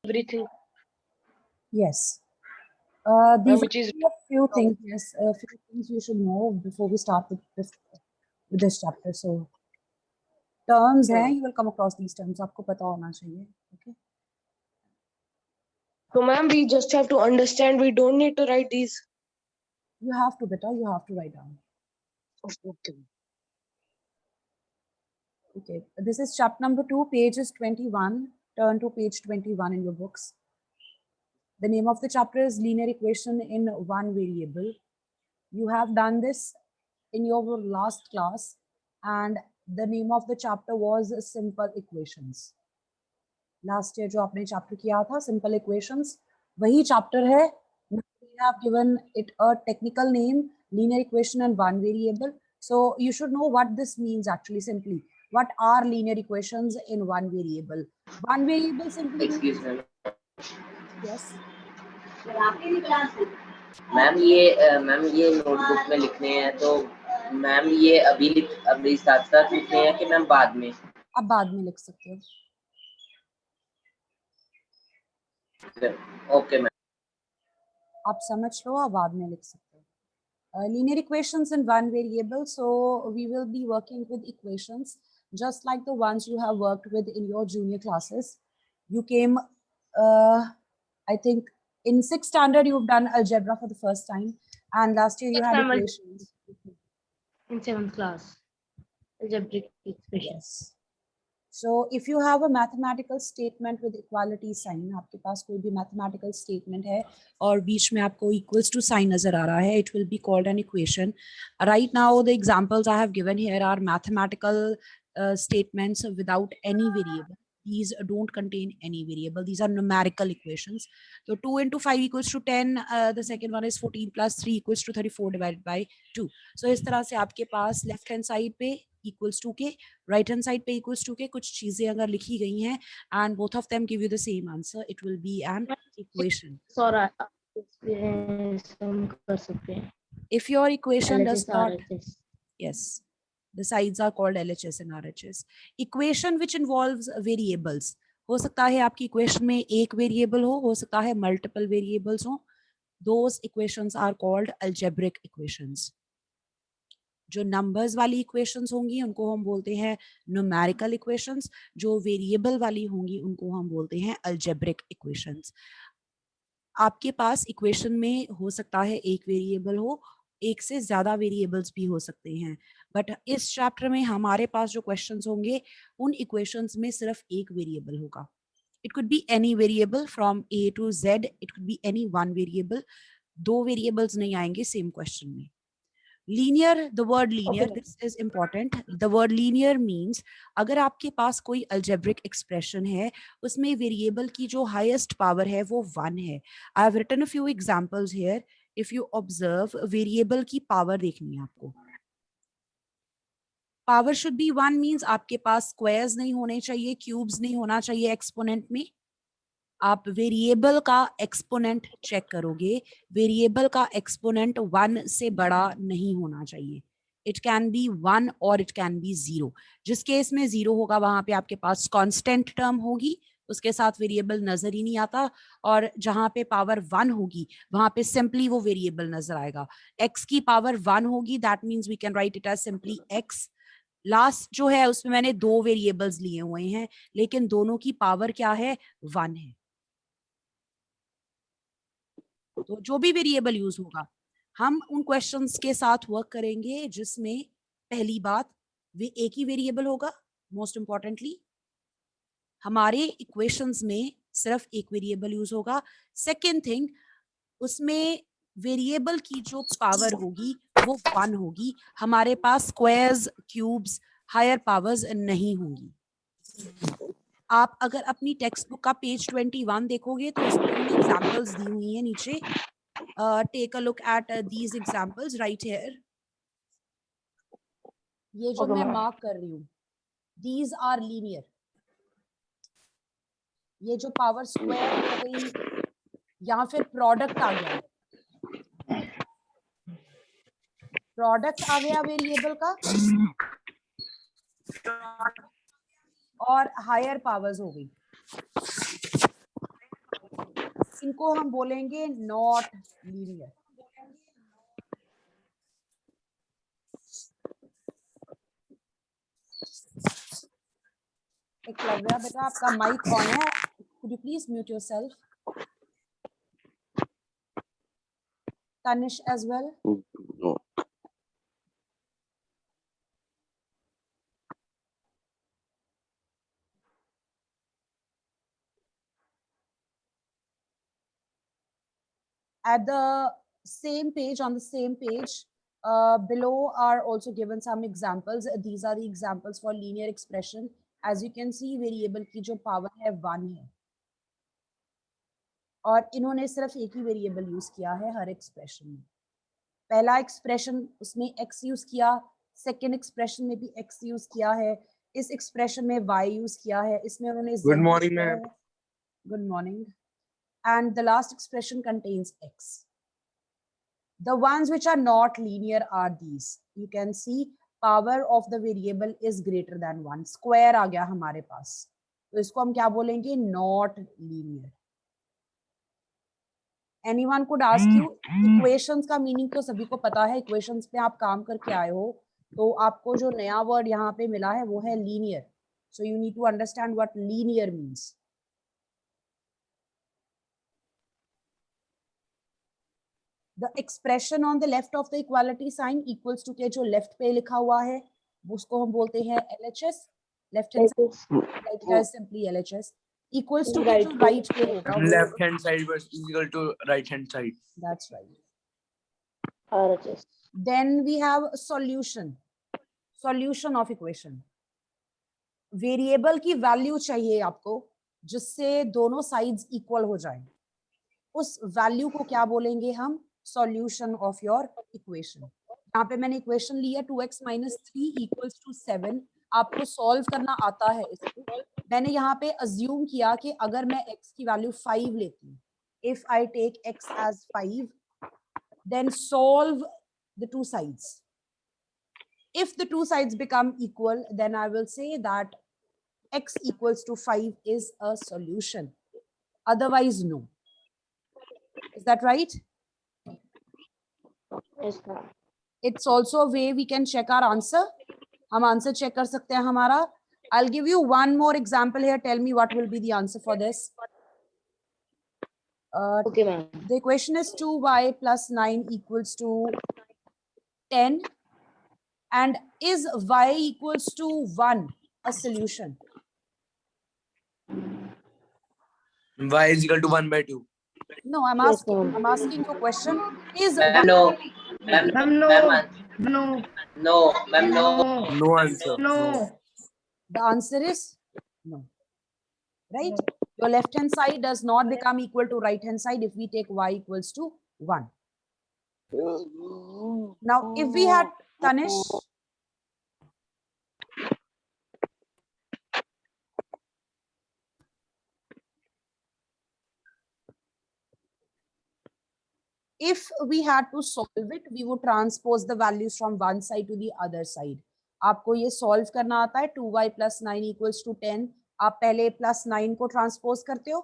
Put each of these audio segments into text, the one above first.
everything. Yes. Ma'am, These which is are a few things. Yes, a few things you should know before we start with this chapter. So terms हैं, you will come across these terms. आपको पता होना चाहिए. Okay. so ma'am, we just have to understand. We don't need to write these. You have to, beta. You have to write down. Okay. Okay. This is chapter number 2, pages 21. Turn to page 21 in your books. The name of the chapter is linear equation in one variable. You have done this in your last class, and the name of the chapter was simple equations. Last year जो आपने chapter किया था simple equations, वही chapter है. We have given it a technical name, linear equation and one variable. So you should know what this means actually simply. What are linear equations in one variable? One variable simply. Excuse me. Yes. Ma'am ये notebook में लिखने हैं, तो ma'am ये अभी साथ साथ लिखने हैं कि मैम बाद में? अब बाद में लिख सकते हो. Okay ma'am. आप समझ लो, आप बाद में लिख सकते हो. Linear equations in one variable. So we will be working with equations just like the ones you have worked with in your junior classes. You came, I think, in 6th standard you've done algebra for the first time, and last year you Yes, had ma'am. equations. In 7th class, algebraic equation. Yes. So if you have a mathematical statement with equality sign, आपके पास कोई भी mathematical statement है और बीच में आपको equals to sign नजर आ रहा है, it will be called an equation. Right now the examples I have given here are mathematical statements without any variable. These don't contain any variable. These are numerical equations. So 2 into 5 equals to 10. The second one is 14 plus 3 equals to 34 divided by 2. So इस तरह से आपके पास left hand side पे equals to के, right hand side पे equals to के कुछ चीजें अगर लिखी गई हैं and both of them give you the same answer, it will be an equation. Sorry, कर सकते हैं. If your equation does LHS, not, RHS. yes, the sides are called LHS and RHS. Equation which involves variables. हो सकता है आपकी equation में एक variable हो सकता है multiple variables हो. Those equations are called algebraic equations. जो नंबर्स वाली इक्वेशंस होंगी उनको हम बोलते हैं न्यूमेरिकल इक्वेशंस. जो वेरिएबल वाली होंगी उनको हम बोलते हैं अलजेब्रिक इक्वेशंस. आपके पास इक्वेशन में हो सकता है एक वेरिएबल हो, एक से ज्यादा वेरिएबल्स भी हो सकते हैं, बट इस चैप्टर में हमारे पास जो क्वेश्चंस होंगे उन इक्वेशंस में सिर्फ एक वेरिएबल होगा. It could be any variable from A to Z, it could be any one variable. दो वेरिएबल्स नहीं आएंगे सेम क्वेश्चन में. Linear, the word linear, Okay. this is important. The word linear means अगर आपके पास कोई algebraic expression है उसमें variable की जो highest power है वो 1 है. I have written a few examples here. If you observe, variable की power देखनी है आपको. Power should be 1 means आपके पास squares नहीं होने चाहिए, cubes नहीं होना चाहिए exponent में. आप वेरिएबल का एक्सपोनेंट चेक करोगे, वेरिएबल का एक्सपोनेंट 1 से बड़ा नहीं होना चाहिए. इट कैन बी 1 और इट कैन बी 0. जिस केस में 0 होगा वहां पे आपके पास कांस्टेंट टर्म होगी, उसके साथ वेरिएबल नजर ही नहीं आता. और जहां पे पावर 1 होगी वहां पे सिंपली वो वेरिएबल नजर आएगा. x की पावर 1 होगी, that means we can write it as simply x. Last जो है उसमें मैंने दो वेरिएबल्स लिए हुए हैं लेकिन दोनों की पावर क्या है, 1 है. तो जो भी वेरिएबल यूज होगा हम उन क्वेश्चंस के साथ वर्क करेंगे जिसमें पहली बात वे एक ही वेरिएबल होगा. मोस्ट इंपॉर्टेंटली हमारे इक्वेशंस में सिर्फ एक वेरिएबल यूज होगा. सेकेंड थिंग, उसमें वेरिएबल की जो पावर होगी वो 1 होगी. हमारे पास स्क्वायर्स, क्यूब्स, हायर पावर्स नहीं होंगी. आप अगर अपनी टेक्स्ट बुक का पेज 21 देखोगे तो उसमें एग्जांपल्स दी हुई हैं नीचे. Take a look at these examples right here. ये जो मैं मार्क कर रही हूँ, दीज आर लीनियर. ये जो पावर स्क्वायर हो गई या फिर प्रोडक्ट आ गया, प्रोडक्ट आ गया वेरिएबल का और हायर पावर्स हो गई. इनको हम बोलेंगे नॉट लीनियर। एकलव्या बेटा आपका माइक ऑन है, could you please mute yourself? Tanish as well. No. At the same page, on the same page, below are also given some examples. These are the examples for linear expression. As you can see, variable की जो power है 1 है, और इन्होंने सिर्फ एक ही variable use किया है हर एक्सप्रेशन में। पहला एक्सप्रेशन उसमें x यूज किया, सेकेंड एक्सप्रेशन में भी x यूज किया है, इस एक्सप्रेशन में y यूज किया है, इसमें उन्होंने z Good morning, use किया ma'am. है। Good morning. And the last expression contains x. The ones which are not linear are these. You can see power of the variable is greater than 1. Square आ गया हमारे पास, तो इसको हम क्या बोलेंगे? Not linear. Anyone could ask you, equations का meaning तो सभी को पता है, equations पे आप काम करके आए हो, तो आपको जो नया वर्ड यहाँ पे मिला है वो है linear. So you need to understand what linear means. The expression on the left of the equality sign equals to के जो left पे लिखा हुआ है उसको हम बोलते हैं LHS. Left hand side right here is simply LHS. Equals to के जो right पे होगा वो, Left hand side was equal to right hand side. that's right. RHS. Then we have solution. Solution of equation. Variable की value चाहिए आपको जिससे दोनों sides equal हो जाए, उस value को क्या बोलेंगे हम? Solution of your equation. यहाँ पे मैंने equation लिया 2x minus 3 equals to 7. आपको solve करना आता है इसको। मैंने यहाँ पे assume किया कि अगर मैं x की value 5 लेती हूँ, if I take x as 5, then solve the two sides. If the two sides become equal, then I will say that x equals to 5 is a solution. Otherwise, no. Is that right? Yes, ma'am. It's also a way we can check our answer. हम answer check कर सकते हैं हमारा. I'll give you one more example here. Tell me what will be the answer for this. Okay, ma'am. The equation is 2y plus 9 equals to 10. And is y equals to 1 a solution? Y is equal to 1 by 2. No, I'm Yes, asking. ma'am. I'm asking you a question. Is Ma'am, no. Ma'am, Ma'am, no. ma'am, No. no. Ma'am, no. No. No answer. No. The answer is no. Right? Your left hand side does not become equal to right hand side if we take y equals to 1. Now, if we had Tanish, if we had to solve it, we would transpose the values from one side to the other side. आपको ये solve करना आता है 2y plus 9 equals to 10. आप पहले plus 9 को transpose करते हो.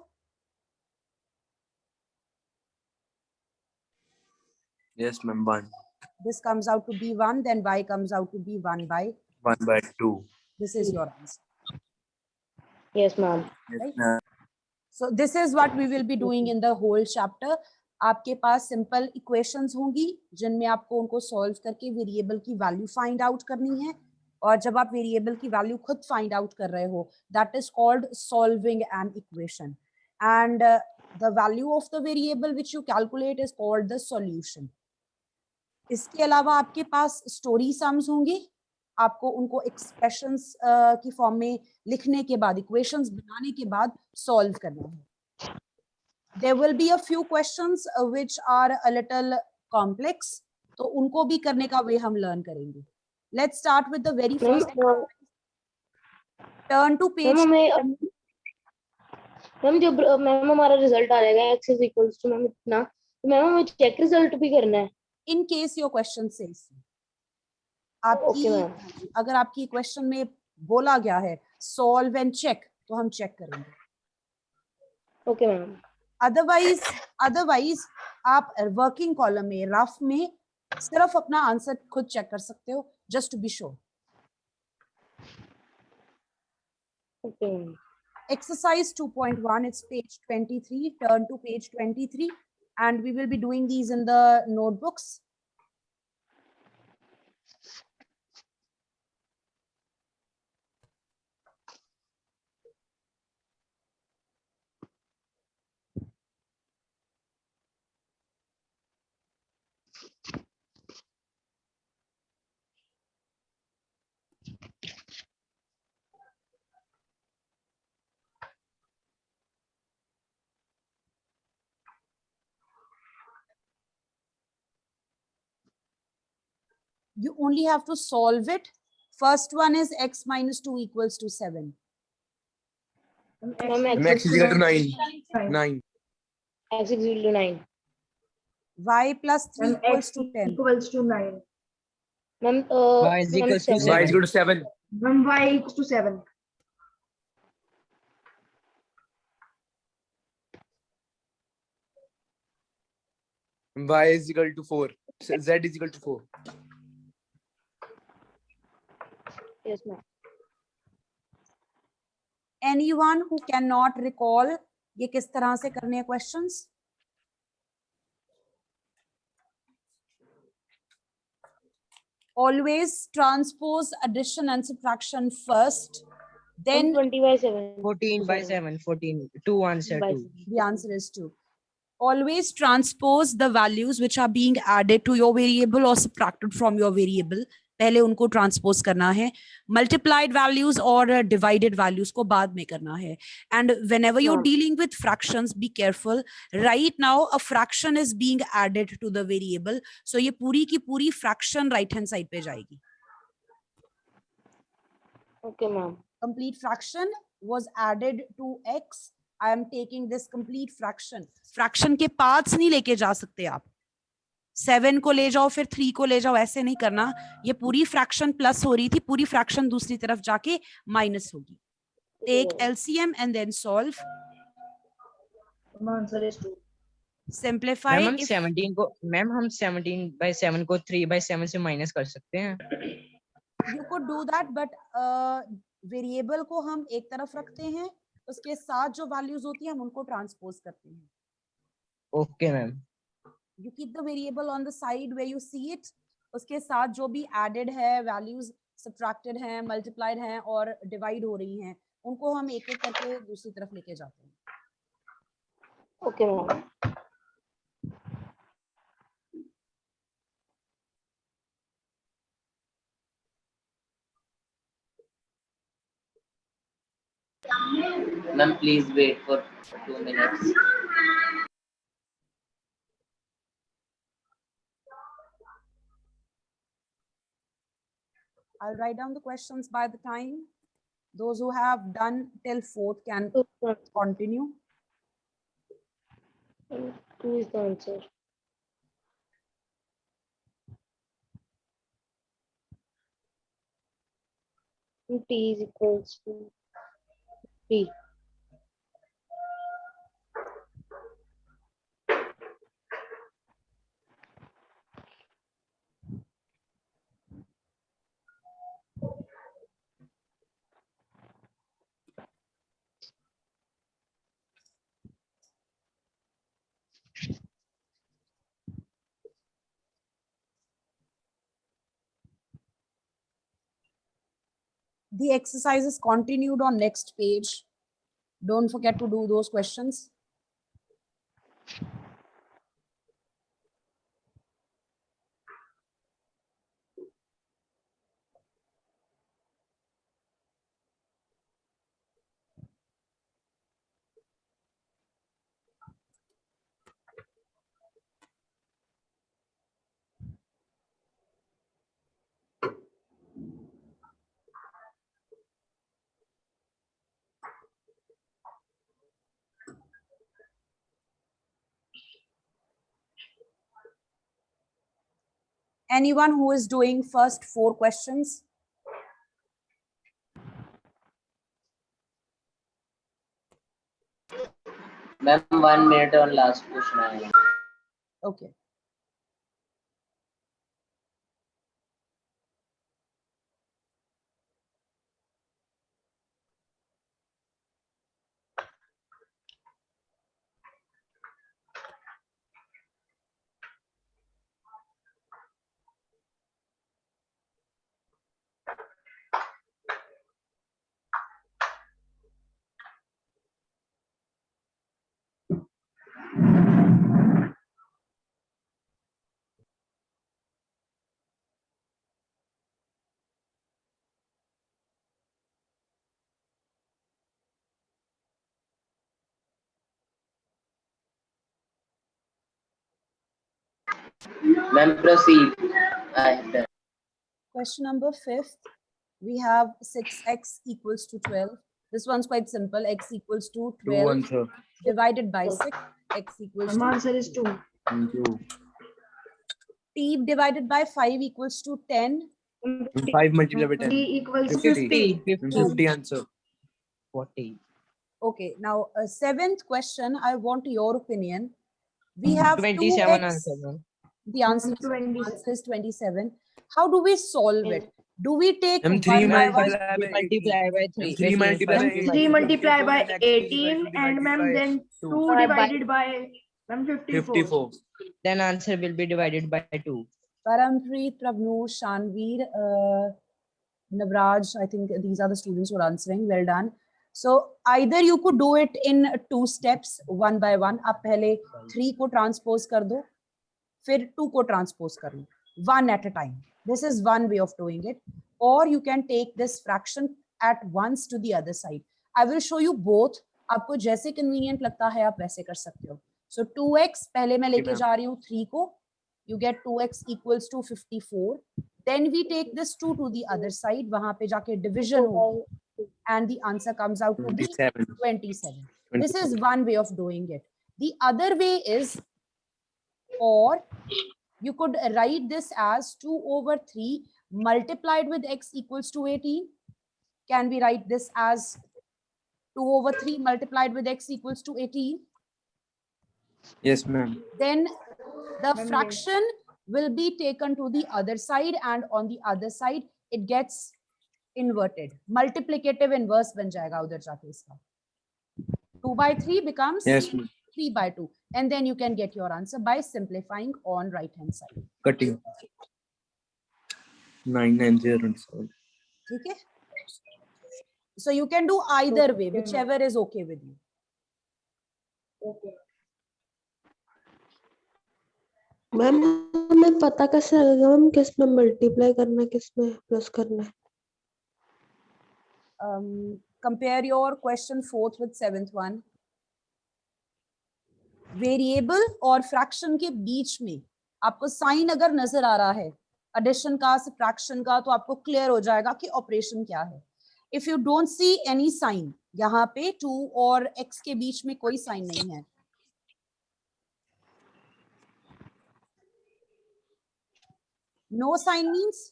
Yes, ma'am. 1. This comes out to be 1, then y comes out to be 1 by. 1 by 2. This is your answer. Yes, ma'am. Yes, Right. ma'am. So this is what we will be doing in the whole chapter. आपके पास simple equations होंगी जिनमें आपको उनको solve करके variable की value find out करनी है, और जब आप variable की value खुद find out कर रहे हो, that is called solving an equation. And the value of the variable which you calculate is called the solution. इसके अलावा आपके पास story sums होंगी, आपको उनको expressions की form में लिखने के बाद, equations बनाने के बाद solve करना है. There will be a few questions which are a little complex, तो उनको भी करने का way हम learn करेंगे. Let's start with the very Ma'am, first. Turn to page. Ma'am जब मैम हमारा रिजल्ट आ जाएगा x is equals to ma'am इतना, तो मैम हमें चेक रिजल्ट भी करना है. In case your question says, आपकी Okay, ma'am. अगर आपकी question में बोला गया है solve and check, तो हम check करेंगे. Okay, ma'am. अदरवाइज आप वर्किंग कॉलम में रफ में सिर्फ अपना आंसर खुद चेक कर सकते हो, just to be sure. Okay, ma'am. Exercise 2.1, it's page 23. Turn to page 23, and we will be doing these in the notebooks. You only have to solve it. First one is x minus 2 equals to 7. Ma'am, X is equal to 9. 9. X is equal to 9. Y plus 3 equals to 10. equals to 9. Ma'am, Y is equals to Y is equal to 7. When y equals to 7. Y is equal to 4. Z is equal to 4. Yes, ma'am. Anyone who cannot recall ये किस तरह से करने हैं questions? Always transpose addition and subtraction first, then 20 by 7. 14 by 7. 14. 2 answer By 2. the answer is 2. Always transpose the values which are being added to your variable or subtracted from your variable. पहले उनको transpose करना है. Multiplied values और divided values को बाद में करना है. And whenever you're dealing with fractions, be careful. Right now a fraction is being added to the variable, so ये पूरी की पूरी fraction right hand side पे जाएगी. Okay, ma'am. Complete fraction was added to x. I am taking this complete fraction. Fraction के parts नहीं लेके जा सकते आप. 7 को ले जाओ फिर 3 को ले जाओ, ऐसे नहीं करना. ये पूरी फ्रैक्शन प्लस हो रही थी, पूरी फ्रैक्शन दूसरी तरफ जाके माइनस होगी. Take LCM and then solve. Answer is 2. Simplify. Ma'am हम 17 by 7 को 3 by 7 से माइनस कर सकते हैं. You could do that, but variable को हम एक तरफ रखते हैं, उसके साथ जो वैल्यूज होती है हम उनको ट्रांसपोज करते हैं. Okay ma'am. You keep the variable on the side where you see it. उसके साथ जो भी added है, values subtracted हैं, multiplied हैं और divide हो रही हैं, उनको हम एक एक करके दूसरी तरफ लेके जाते हैं. Okay, ma'am. Ma'am, please wait for 2 minutes. I'll write down the questions by the time. Those who have done till 4th can continue. 2 is the answer. T is equals to 3. The exercise is continued on next page. Don't forget to do those questions. Anyone who is doing first 4 questions? Ma'am 1 minute और last question आएगा. Okay. Ma'am proceed. I have done. Question number 5th. We have 6x equals to 12. This one's quite simple. X equals to 2 12 answer. divided by 6. X equals My to answer is 2. Thank you. t divided by 5 equals to 10. 5 multiplied by 10. T equals 50. 50. 50 answer. 40. Okay, now 7th question. I want your opinion. We have 27 2x. answer, ma'am. The answer is 27. How do we solve it? Do we take Ma'am, 1 3 by Ma'am, 1? first we multiply by 3. 3 multiply by 18. 3 multiply by Next will be 18 and ma'am then 2 By- divided by ma'am 54. 54. Then answer will be divided by 2. Parampreet, Prabnu, Shanveer, Navraj, I think these are the students who are answering. Well done. So either you could do it in 2 steps, 1 by 1. आप पहले 3 को transpose कर दो, फिर 2 को transpose कर लो, 1 at a time. This is one way of doing it. Or you can take this fraction at once to the other side. I will show you both. आपको जैसे convenient लगता है आप वैसे कर सकते हो. So 2x पहले मैं लेके जा रही हूँ 3 को. You get 2x equals to 54. Then we take this 2 to the other side. वहाँ पे जाके division होगी. And the answer comes out to be 27. This is one way of doing it. The other way is, or you could write this as 2 over 3 multiplied with x equals to 18. Can we write this as 2 over 3 multiplied with x equals to 18? Yes, ma'am. Then the fraction will be taken to the other side, and on the other side it gets inverted. Multiplicative inverse बन जाएगा उधर जाके इसका. 2 by 3 becomes Yes, ma'am. 3 by 2, and then you can get your answer by simplifying on right hand side. Cutting. 990 answer. ठीक है? So you can do either way, whichever is okay with you. Ma'am हमें पता कैसे लगेगा ma'am किस में multiply करना है किस में प्लस करना है? Compare your question 4th with 7th one. Variable और fraction के बीच में आपको साइन अगर नजर आ रहा है addition का subtraction का, तो आपको clear हो जाएगा कि operation क्या है. If you don't see any sign, यहाँ पे 2 और x के बीच में कोई sign नहीं है. No sign means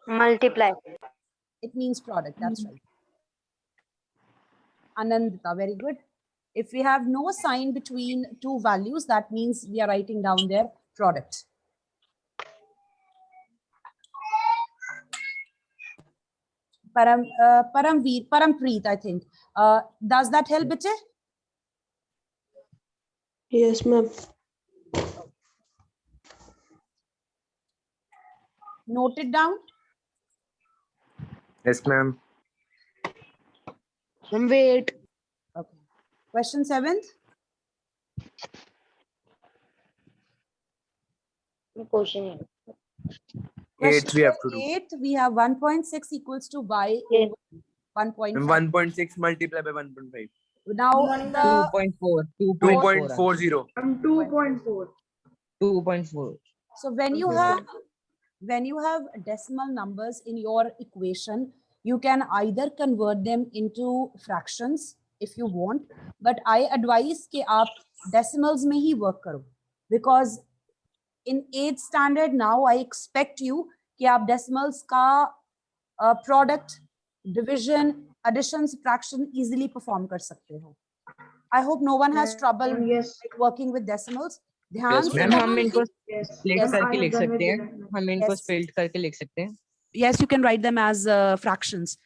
Multiply. it means product. That's right. Anandita, very good. If we have no sign between two values, that means we are writing down their product. Parampreet, I think. Does that help, Biche? Yes, ma'am. Note it down. Yes, ma'am. Wait. Okay. Question 7th. Question 8 we have to do. 8, we have 1.6 equals to y Yeah. over 1.5. 1.6 multiplied by 1.5. Now the 2.4. 2.40. 2.4. 2.4. so when you have decimal numbers in your equation, you can either convert them into fractions if you want, but I advise कि आप decimals में ही work करो, because in 8th standard now I expect you कि आप decimals का product, division addition subtraction easily perform कर सकते हो. I hope no one has trouble Yes. like working with decimals. ध्यान Yes, से मैम ma'am. हम करना इनको लेकिन Yes. स्प्लिट Yes, करके I लिख have done सकते with हैं, it. हम इनको Yes. स्प्लिट करके लिख सकते हैं. yes, you can write them as fractions.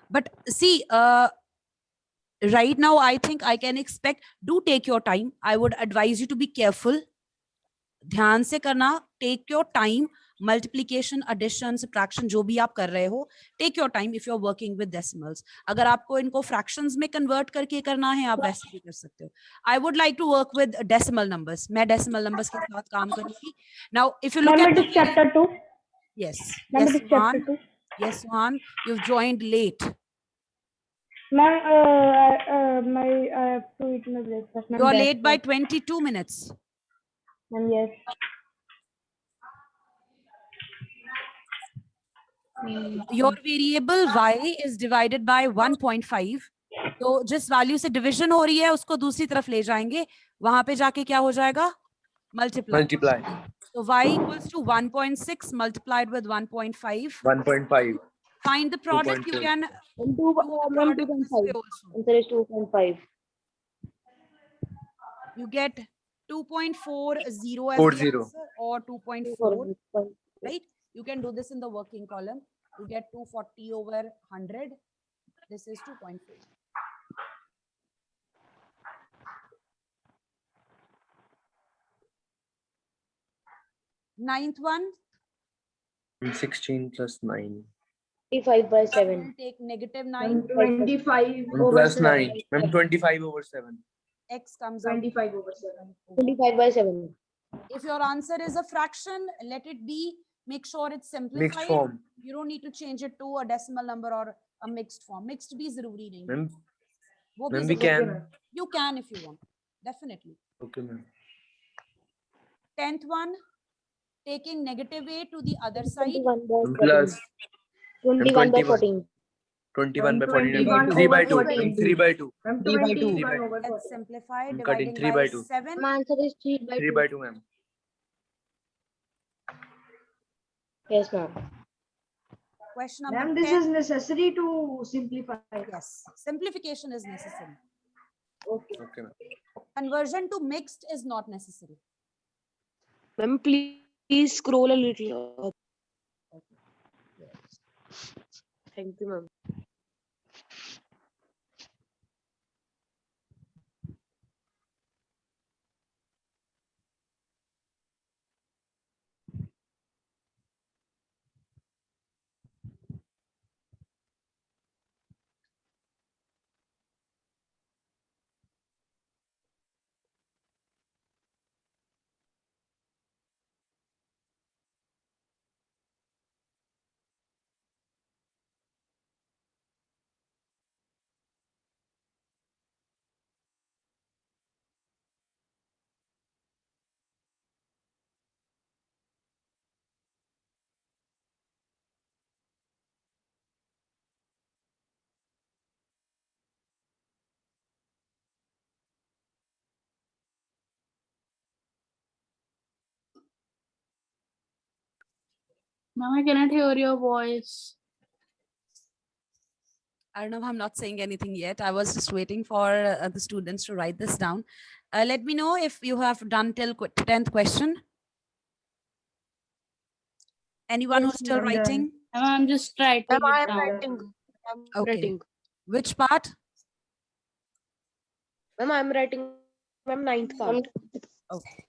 But see, right now I think I can expect, do take your time. I would advise you to be careful. ध्यान से करना, take your time. Multiplication, addition, subtraction जो भी आप कर रहे हो, take your time if you're working with decimals. अगर आपको इनको fractions में convert करके करना है, आप वैसे भी कर सकते हो. I would like to work with decimal numbers. मैं decimal numbers के साथ काम करूंगी. Now, if you look Ma'am, at it is chapter 2. yes, Ma'am, yes, it is chapter Suhan, 2. yes, Suhan, you've joined late. Ma'am, I have to eat my breakfast. Ma'am, You're that's late by why. 22 minutes. Ma'am, yes. Your variable y is divided by 1.5. तो जिस value से division हो रही है उसको दूसरी तरफ ले जाएंगे, वहां पे जाके क्या हो जाएगा, multiply. Multiply. So y equals to 1.6 multiplied with 1.5. 1.5. Find the product. You 2.4. can Ma'am, do the ma'am, product this way 2.5. also. Answer is 2.5. You get 2.40 as the 40. answer or 2.4, 2.4. right? You can do this in the working column. You get 240 over 100. This is 2.4. Ninth one, 16 plus 9. 25 by I 7. will take negative Ma'am, 9. 25 Ma'am, over plus 7. 9. Ma'am, 25 over 7. X comes out. 25 over 7. 25 by 7. If your answer is a fraction, let it be. Make sure it's simplified. Mixed form. You don't need to change it to a decimal number or a mixed form. Mixed भी जरूरी नहीं है. Ma'am, वो भी ma'am, we जरूरी can. नहीं. You can if you want. Definitely. Okay, ma'am. 10th one, taking negative a to the other side. 21 by Ma'am, 14. plus 21 by 21. 14. 21 by 14. 21 3 by over 2. Ma'am, 14. 3 by 2. Ma'am, 3 by 2. 21 over Let's 14. simplify. I'm cutting Dividing 3 by by 2. 7. My answer is 3 by 3 2. by 2, ma'am. Yes, ma'am. Question number Ma'am, this 10. is necessary to simplify. Yes, simplification is necessary. Okay. Okay, ma'am. Conversion to mixed is not necessary. Ma'am, please scroll a little up. Thank you, ma'am. Ma'am, I cannot hear your voice. Arnav, I'm not saying anything yet. I was just waiting for the students to write this down. Let me know if you have done till 10th question. Anyone who's still I'm done. writing? Ma'am, I'm just writing Ma'am, I it am down. writing. I'm Okay. writing. Which part? Ma'am, I'm writing. Ma'am, ninth part. Okay.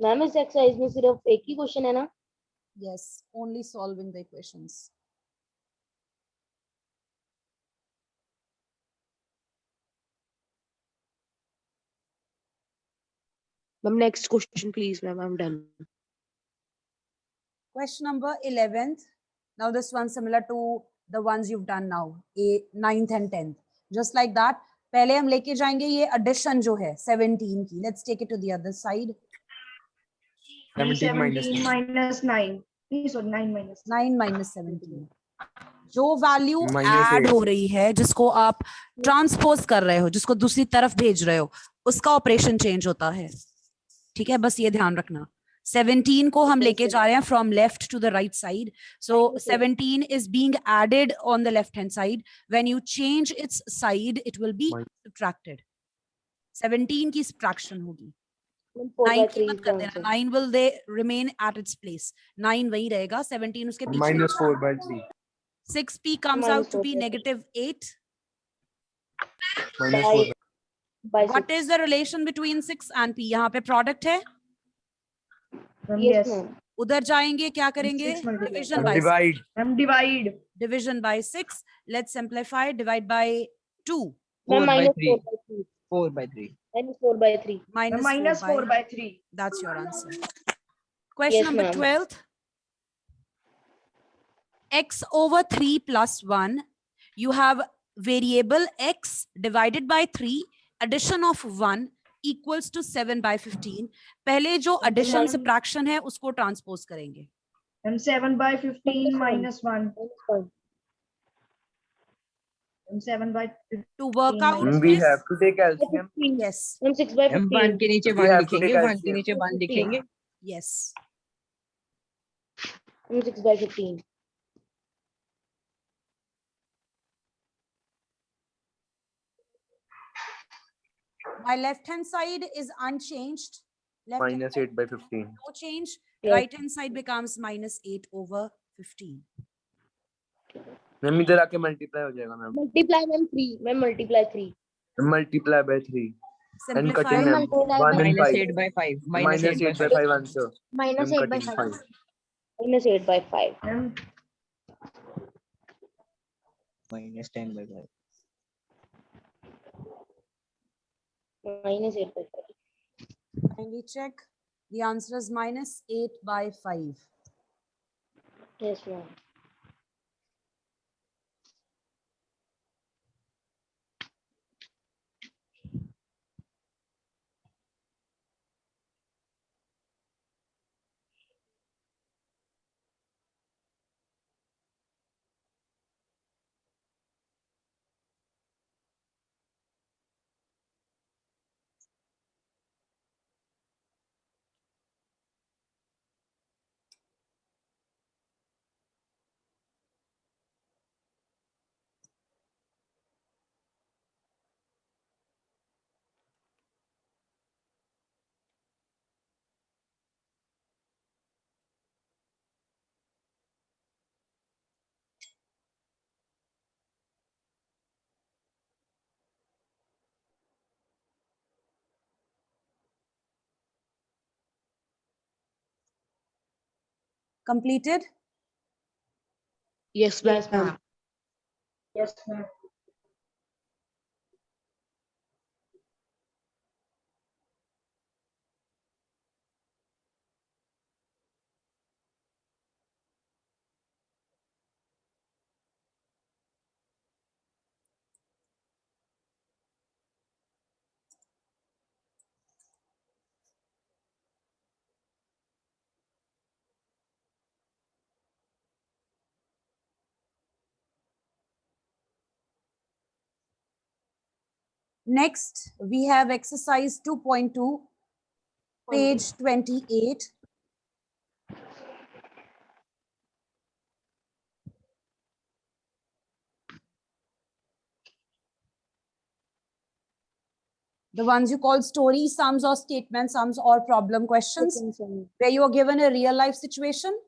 Ma'am इस exercise में सिर्फ एक ही question है ना? Yes, only solving the equations. Ma'am, next question, please, ma'am. I'm done. Question number 11th. Now this one similar to the ones you've done now, 9th and 10th. Just like that. पहले हम लेके जाएंगे ये addition जो है 17 की. Let's take it to the other side. 17 minus 17 minus 9. Sorry, 9 minus 9 minus 17. जो value Minus add 8. हो रही है, जिसको आप ट्रांसपोज कर रहे हो, जिसको दूसरी तरफ भेज रहे हो, उसका ऑपरेशन चेंज होता है. ठीक है, बस ये ध्यान रखना. 17 को हम लेके जा रहे हैं from left to the right side. So 17 is being added on the left hand side. When you change its side it will be subtracted. 17 की सब्ट्रैक्शन होगी. 9 की मत कर देना. 9 will they remain at its place. 9 वही रहेगा, 17 उसके पीछे. Minus 4 by 3. 6p comes out to be negative 8. Minus 4 by What is the relation between 6 and p? यहाँ पे product है. Yes. उधर जाएंगे, क्या करेंगे? 6 multiplied. Division by 6. divide. Ma'am, divide. Division by 6. Let's simplify. Divide by 2. 4 by minus 3. 4 by 3. 4 by 3. Minus 4 by 3. Minus, Minus 4 by 3. That's your answer. Question Yes, number ma'am. 12th. X over 3 plus 1. You have variable x divided by 3. Addition of 1 equals to 7 by 15. पहले जो addition subtraction है उसको transpose करेंगे. And 7 by 15 minus 1. And 7 by 15. To work out We this, have to take LCM. yes, हम 6 by हम 1 15. के नीचे We 1 have to लिखेंगे, take 1 के LCM. नीचे 1 लिखेंगे. yes. हम 6 by 15. My left hand side is unchanged. Left hand Minus side 8 by 15. no change. Yes. Right hand side becomes minus 8 over 15. Ma'am इधर आके मल्टीप्लाई हो जाएगा ma'am. Multiply ma'am 3. Ma'am multiply 3. Multiply by 3. And Simplify. cutting them. 1 and Minus 5. 8 by 5. Minus 8 by 5 answer. Minus I'm 8 by cutting 5. 5. Minus 8 by 5. Ma'am, Minus 10 by 5. Minus 8 by 5. Kindly check. The answer is minus 8 by 5. Yes, ma'am. Completed? Yes, ma'am. yes, ma'am. Next, we have exercise 2.2, page 28. The ones you call story sums or statement sums or problem questions, where you are given a real life situation.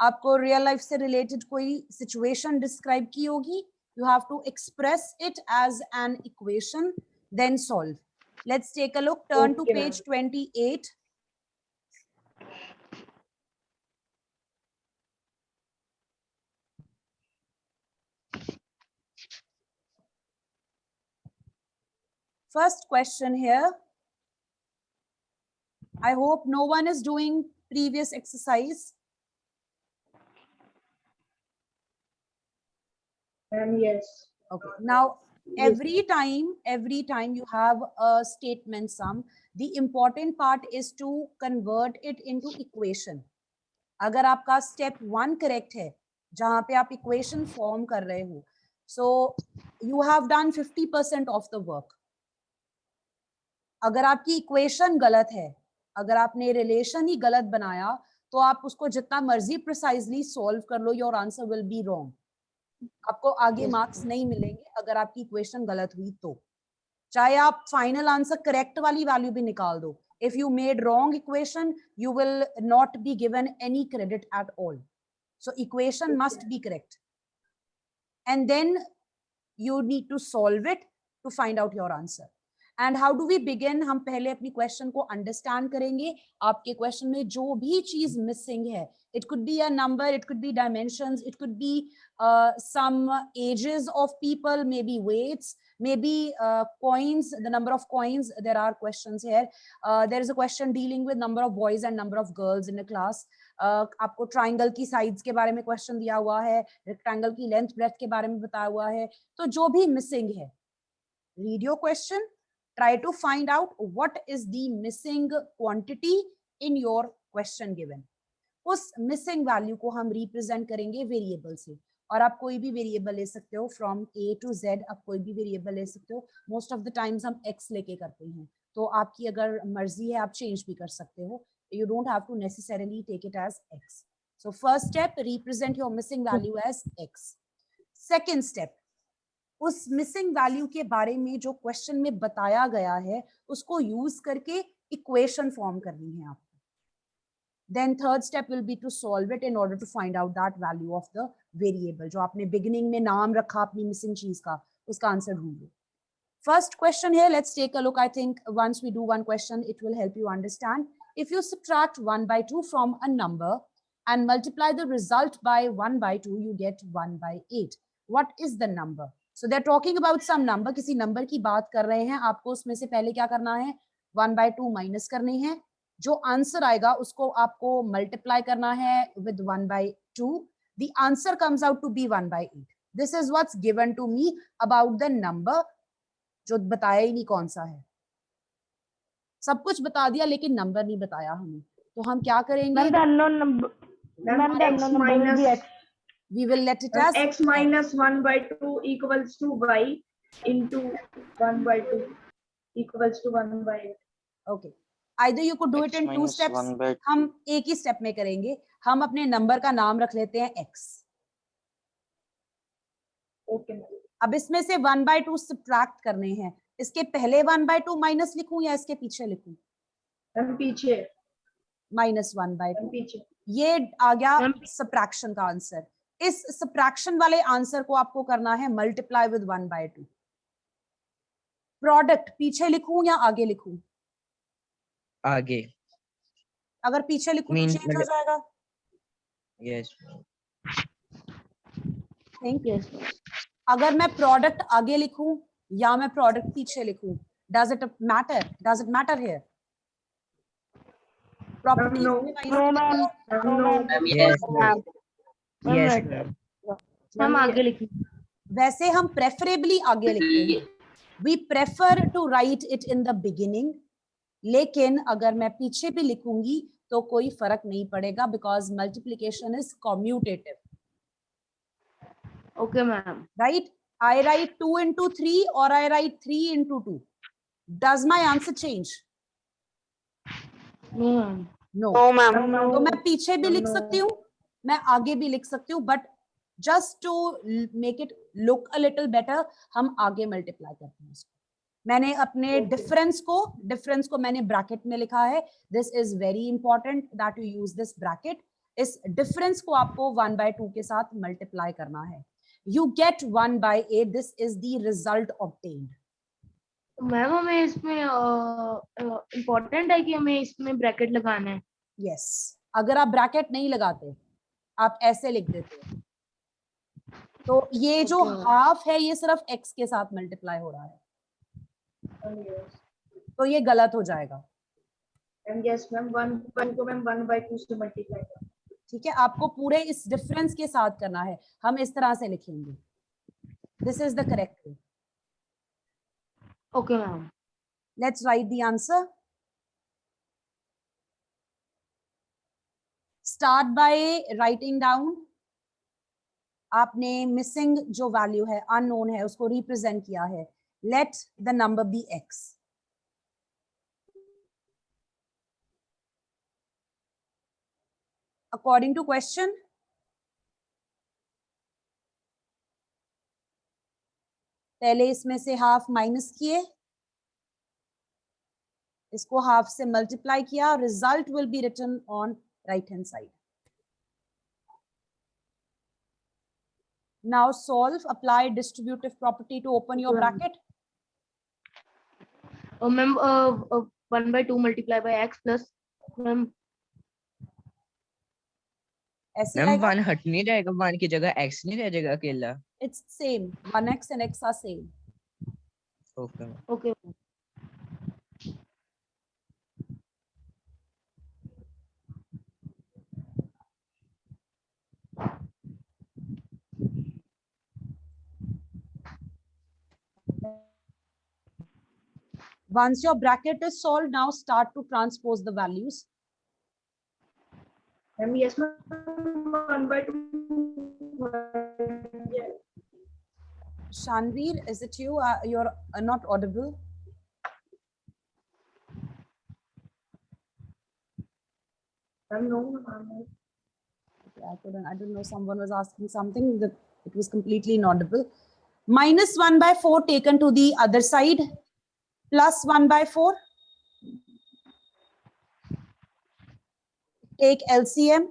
आपको real life से related कोई situation describe की होगी. You have to express it as an equation, then solve. Let's take a look. Turn to Okay, page 28. First question here. I hope no one is doing previous exercise. Yes. Okay. Now, every time you have a statement sum, the important part is to convert it into equation. अगर आपका step 1 correct है, जहाँ पे आप equation form कर रहे हो, so you have done 50% of the work. अगर आपकी equation गलत है, अगर आपने relation ही गलत बनाया, तो आप उसको जितना मर्जी precisely solve कर लो, your answer will be wrong. आपको आगे मार्क्स नहीं मिलेंगे अगर आपकी इक्वेशन गलत हुई तो, चाहे आप फाइनल आंसर करेक्ट वाली वैल्यू भी निकाल दो. If you made wrong equation you will not be given any credit at all. So equation must be correct and then you need to solve it to find out your answer. And how do we begin? हम पहले अपनी question को understand करेंगे. आपके question में जो भी चीज मिसिंग है, it could be a number, it could be dimensions, it could be some ages of people, maybe weights, maybe coins, the number of coins. There are questions here. There is a question dealing with number of boys and number of girls in a class. आपको triangle की sides के बारे में question दिया हुआ है, rectangle की length breadth के बारे में बताया हुआ है. तो जो भी मिसिंग है, read your question, try to find out what is the missing quantity in your question given. उस मिसिंग वैल्यू को हम रिप्रेजेंट करेंगे वेरिएबल से. और आप कोई भी वेरिएबल ले सकते हो, फ्रॉम ए टू जेड आप कोई भी वेरिएबल ले सकते हो. मोस्ट ऑफ द टाइम्स हम एक्स लेके करते हैं, तो आपकी अगर मर्जी है आप चेंज भी कर सकते हो. You don't have to necessarily take it as x. So first step, represent your missing value as x. Second step, उस मिसिंग वैल्यू के बारे में जो क्वेश्चन में बताया गया है उसको यूज करके इक्वेशन फॉर्म करनी है आपको. Then third step will be to solve it in order to find out that value of the variable. जो आपने beginning में नाम रखा अपनी मिसिंग चीज का, उसका आंसर ढूंढो. First question here, let's take a look. I think once we do one question, it will help you understand. If you subtract 1 by 2 from a number and multiply the result by 1 by 2, you get 1 by 8. What is the number? So they're talking about some number. किसी number की बात कर रहे हैं. आपको उसमें से पहले क्या करना है? 1 by 2 माइनस करनी है. जो आंसर आएगा उसको आपको मल्टीप्लाई करना है with 1 by 2. The answer comes out to be 1 by 8. This is what's given to me about the number. जो बताया ही नहीं कौन सा है. सब कुछ बता दिया लेकिन नंबर नहीं बताया हमें. तो हम क्या करेंगे? X minus We will let it as x minus 1 by 2 equals to y into 1 by 2 equals to 1 by 8. Okay. Either you could do it in 2 steps. हम एक ही स्टेप में करेंगे. हम अपने नंबर का नाम रख लेते हैं x. Okay. अब इसमें से 1 by 2 सब्ट्रैक्ट करने हैं. इसके पहले 1 by 2 माइनस लिखूं या इसके पीछे लिखूं? हम पीछे. Minus 1 by 2. पीछे. ये आ गया सब्ट्रैक्शन का आंसर. इस सब्ट्रैक्शन वाले आंसर को आपको करना है मल्टीप्लाई विद 1 by 2. प्रोडक्ट पीछे लिखूं या आगे लिखूं? आगे. अगर पीछे लिखूं तो चेंज हो जाएगा. यस. थिंक. अगर मैं प्रोडक्ट आगे लिखूं या मैं प्रोडक्ट पीछे लिखूं, does it matter? Does it matter here? Properties हम आगे लिखें. वैसे हम प्रेफरेबली आगे लिखते हैं. We prefer to write it in the beginning. लेकिन अगर मैं पीछे भी लिखूंगी तो कोई फर्क नहीं पड़ेगा because multiplication is commutative. Okay, ma'am. Right? I write 2 into 3 or I write 3 into 2. Does my answer change? No, ma'am. No. तो मैं पीछे भी लिख सकती हूँ, मैं आगे भी लिख सकती हूँ, but just to make it look a little better, हम आगे मल्टीप्लाई करते हैं इसको. मैंने अपने डिफरेंस को मैंने ब्रैकेट में लिखा है. This is very important that you use this bracket. इस डिफरेंस को आपको 1 by 2 के साथ मल्टीप्लाई करना है. You get 1 by 8. This is the result obtained. Ma'am हमें इसमें इम्पोर्टेंट है कि हमें इसमें ब्रैकेट लगाना है. Yes. अगर आप ब्रैकेट नहीं लगाते, आप ऐसे लिख देते हो, तो ये जो हाफ है ये सिर्फ x के साथ मल्टीप्लाई हो रहा है. yes. तो ये गलत हो जाएगा। मैम यस मैम 1 को मैम 1/2 से मल्टीप्लाई करना। ठीक है, आपको पूरे इस डिफरेंस के साथ करना है, हम इस तरह से लिखेंगे, this is the correct way. Okay, ma'am. Let's write the answer. Start by writing down. आपने मिसिंग जो वैल्यू है, अननोन है, उसको रिप्रेजेंट किया है। Let the number be x। According to question, पहले इसमें से हाफ माइनस किए, इसको हाफ से मल्टीप्लाई किया, result will be written on right hand side. Now solve, apply distributive property to open your bracket. Ma'am, 1/2 multiplied by x plus, ma'am, ऐसे ma'am आएगा, 1 हट नहीं जाएगा, 1 की जगह x नहीं रह जाएगा अकेला। it's same, 1x and x are same. Okay ma'am. okay. Once your bracket is solved, now start to transpose the values. Ma'am yes ma'am 1/2 Shanveer, is it you? You're not audible. Ma'am no ma'am I don't know, someone was asking something that it was completely inaudible. Minus 1/4 taken to the other side, plus 1/4. Take LCM.